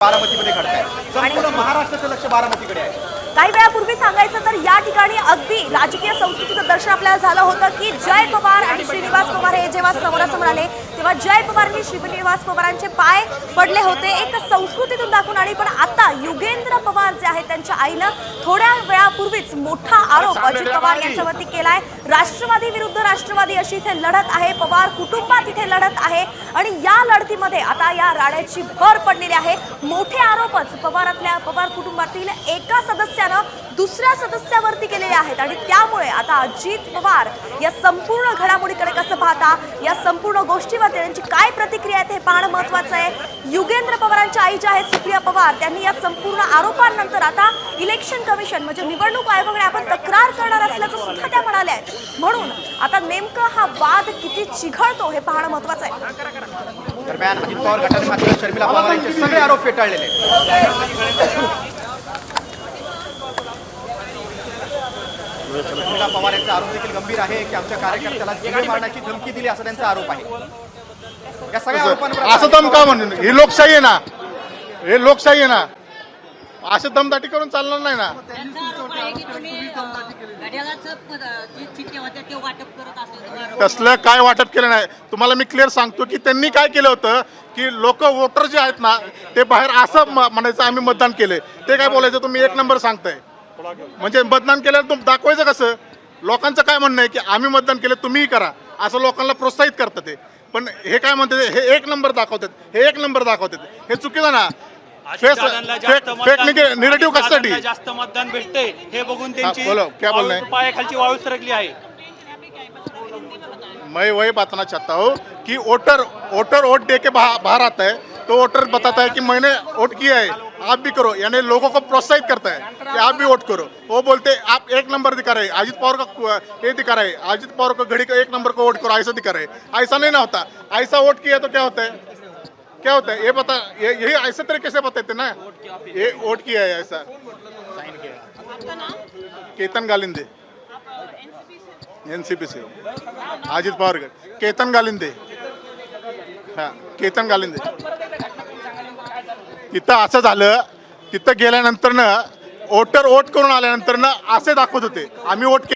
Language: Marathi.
बारामतीमध्ये घडताय. संपूर्ण महाराष्ट्राचं लक्ष बारामतीकडे आहे. काही वेळापूर्वी सांगायचं तर या ठिकाणी अगदी राजकीय संस्कृतीचं दर्शन आपल्याला झालं होतं की जय पवार आणि श्रीनिवास पवार हे जेव्हा समोरासमोर आले तेव्हा जय पवारांनी श्रीनिवास पवारांचे पाय पडले होते. एक संस्कृतीतून दाखवून आणि पण आता युगेंद्र पवार जे आहेत त्यांच्या आईनं थोड्या वेळापूर्वीच मोठा आरोप अजित पवार यांच्यावरती केलाय. राष्ट्रवादी विरुद्ध राष्ट्रवादी अशी इथे लढत आहे. पवार कुटुंबात इथे लढत आहे आणि या लढतीमध्ये आता या राड्याची भर पडलेली आहे. मोठे आरोपच पवार कुटुंबातील एका सदस्यानं दुसऱ्या सदस्यावरती केलेले आहेत आणि त्यामुळे आता अजित पवार या संपूर्ण घडामोडीकडे कसं पाहता, या संपूर्ण गोष्टीवर त्यांची काय प्रतिक्रिया आहे हे पाहणं महत्त्वाचं आहे. युगेंद्र पवारांच्या आई ज्या आहेत सुप्रिया पवार त्यांनी या संपूर्ण आरोपांनंतर आता इलेक्शन कमिशन म्हणजे निवडणूक आयोगाकडे आपण तक्रार करणार असल्याचं सुद्धा त्या म्हणाल्या आहेत. म्हणून आता नेमकं हा वाद किती चिघळतो हे पाहणं महत्त्वाचं आहे. दरम्यान अजित पवार गटाने मात्र शर्मिला पवार यांचे सगळे आरोप फेटाळलेले शर्मिला पवार यांचा आरोप देखील गंभीर आहे की आमच्या कार्यकर्त्याला जीवे मारण्याची धमकी दिली असा त्यांचा आरोप आहे. या सगळ्या आरोपांवर असं दम का म्हणून ही लोकशाही आहे ना, हे लोकशाही आहे ना, असं दमदाटी करून चालणार नाही ना. तसलं काय वाटप केलं नाही. तुम्हाला मी क्लिअर सांगतो की त्यांनी काय केलं होतं की लोक वोटर जे आहेत ना ते बाहेर असं म्हणायचं आम्ही मतदान केले. ते काय बोलायचं तुम्ही एक नंबर सांगताय म्हणजे मतदान केल्यावर तुम्ही दाखवायचं कसं. लोकांचं काय म्हणणं आहे की आम्ही मतदान केलं तुम्हीही करा असं लोकांना प्रोत्साहित करतात ते. पण हे काय म्हणतात हे एक नंबर दाखवतात, हे एक नंबर दाखवतात, हे चुकीचं ना. फेक निगेटिव्ह कशासाठी जास्त मतदान भेटते हे बघून त्यांची क्या बोल रहे पायाखालची वाळू सरकली आहे. मैं वही बताना चाहता हूँ कि वोटर वोट दे के बाहर आता है तो वोटर बताता है कि मैंने वोट किया है आप भी करो, यानी लोगों को प्रोत्साहित करता है कि आप भी वोट करो. वो बोलते आप एक नंबर दिखा रहे, अजित पवार का ये दिखा रहे, अजित पवार को घड़ी का एक नंबर को वोट करो ऐसा दिखा रहे. ऐसा नहीं ना होता. ऐसा वोट किया तो क्या होता है, क्या होता है ये बता, यही ऐसे तरीके से बताते ना. ये वोट किया है ऐसा. केतन गालिंदे एनसीपी से अजित पवार केतन गालिंदे, हां केतन गालिंदे. तिथं असं झालं, तिथं गेल्यानंतर वोटर वोट करून आल्यानंतर असे दाखवत होते आम्ही वोट